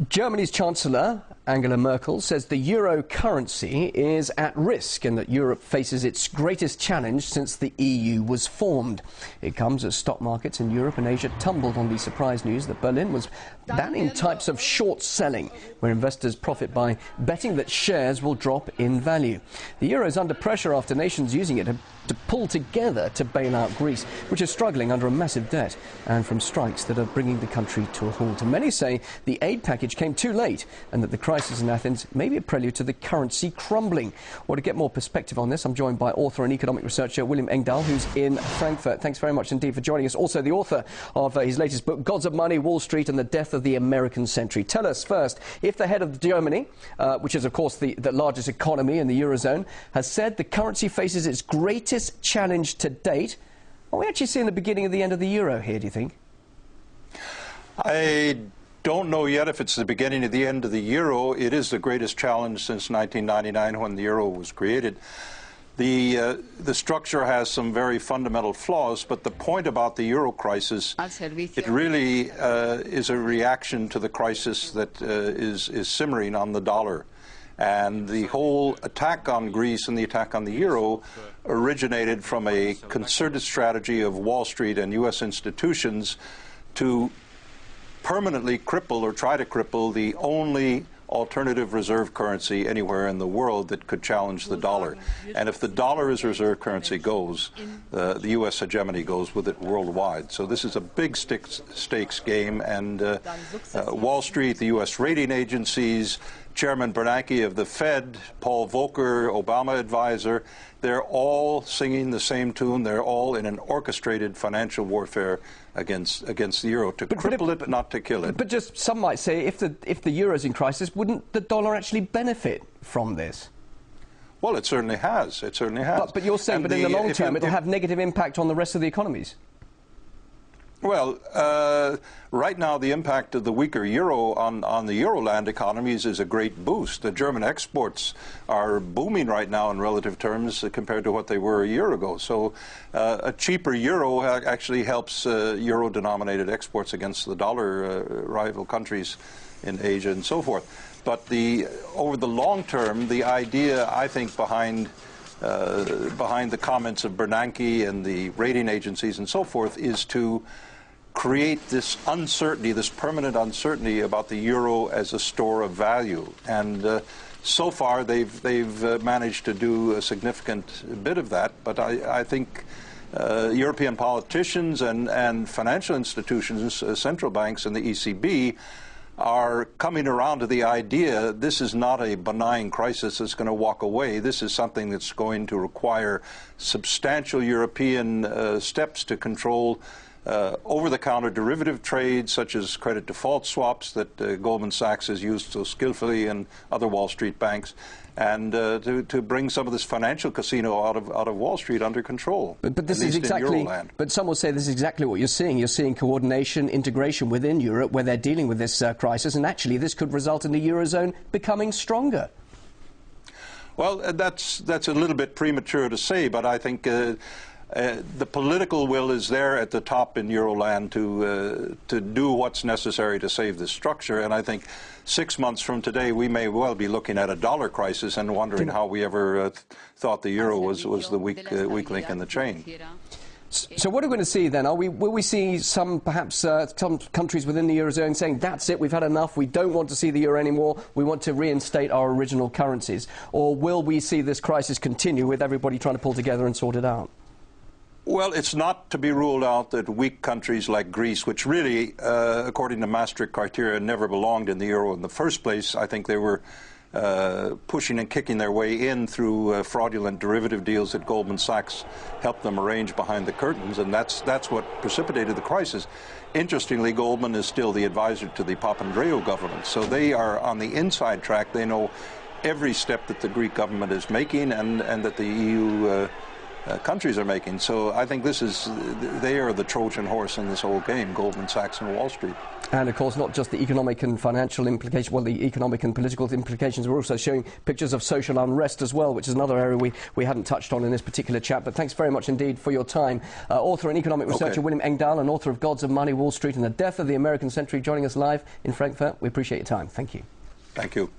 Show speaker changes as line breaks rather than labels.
Germany's Chancellor, Angela Merkel, says the euro currency is at risk and that Europe faces its greatest challenge since the EU was formed. It comes as stock markets in Europe and Asia tumbled on the surprise news that Berlin was banning types of short selling, where investors profit by betting that shares will drop in value. The euro is under pressure after nations using it to pull together to bail out Greece, which is struggling under a massive debt, and from strikes that are bringing the country to a halt. And many say the aid package came too late and that the crisis in Athens may be a prelude to the currency crumbling. Well, to get more perspective on this, I'm joined by author and economic researcher William Engdahl, who's in Frankfurt. Thanks very much indeed for joining us. Also the author of his latest book, Gods of Money, Wall Street and the Death of the American Century. Tell us first, if the head of Germany, which is of course the largest economy in the Eurozone, has said the currency faces its greatest challenge to date, are we actually seeing the beginning of the end of the euro here, do you think?
I don't know yet if it's the beginning of the end of the euro. It is the greatest challenge since 1999 when the euro was created. The structure has some very fundamental flaws, but the point about the euro crisis, it really is a reaction to the crisis that is simmering on the dollar. And the whole attack on Greece and the attack on the euro originated from a concerted strategy of Wall Street and U.S. institutions to permanently cripple or try to cripple the only alternative reserve currency anywhere in the world that could challenge the dollar. And if the dollar as reserve currency goes, the U.S. hegemony goes with it worldwide. So this is a big stakes game, and Wall Street, the U.S. rating agencies, Chairman Bernanke of the Fed, Paul Volcker, Obama advisor, they're all singing the same tune. They're all in an orchestrated financial warfare against the euro to cripple it, not to kill it.
But just some might say, if the euro's in crisis, wouldn't the dollar actually benefit from this?
Well, it certainly has. It certainly has.
But you're saying, but in the long term, it'll have negative impact on the rest of the economies.
Well, right now the impact of the weaker euro on the Euroland economies is a great boost. The German exports are booming right now in relative terms compared to what they were a year ago. So a cheaper euro actually helps euro-denominated exports against the dollar rival countries in Asia and so forth. But over the long term, the idea, I think, behind the comments of Bernanke and the rating agencies and so forth is to create this uncertainty, this permanent uncertainty about the euro as a store of value. And so far they've managed to do a significant bit of that, but I think European politicians and financial institutions, central banks and the ECB, are coming around to the idea this is not a benign crisis that's going to walk away. This is something that's going to require substantial European steps to control over-the-counter derivative trades, such as credit default swaps that Goldman Sachs has used so skillfully, and other Wall Street banks, and to bring some of this financial casino out of Wall Street under control.
But this is exactly. But some will say this is exactly what you're seeing. You're seeing coordination, integration within Europe, where they're dealing with this crisis, and actually this could result in the eurozone becoming stronger.
Well, that's a little bit premature to say, but I think the political will is there at the top in Euroland to do what's necessary to save the structure, and I think 6 months from today we may well be looking at a dollar crisis and wondering how we ever thought the euro was the weak link in the chain.
So what are we going to see then? Will we see perhaps some countries within the eurozone saying that's it, we've had enough, we don't want to see the euro anymore, we want to reinstate our original currencies? Or will we see this crisis continue with everybody trying to pull together and sort it out?
Well, it's not to be ruled out that weak countries like Greece, which really, according to Maastricht criteria, never belonged in the euro in the first place. I think they were pushing and kicking their way in through fraudulent derivative deals that Goldman Sachs helped them arrange behind the curtains, and that's what precipitated the crisis. Interestingly, Goldman is still the advisor to the Papandreou government, so they are on the inside track. They know every step that the Greek government is making and that the EU countries are making. So I think they are the Trojan horse in this whole game, Goldman Sachs and Wall Street.
And of course, not just the economic and financial implications, well, the economic and political implications, we're also showing pictures of social unrest as well, which is another area we hadn't touched on in this particular chat. But thanks very much indeed for your time. Author and economic researcher William Engdahl, and author of Gods of Money, Wall Street and the Death of the American Century, joining us live in Frankfurt. We appreciate your time. Thank you.
Thank you.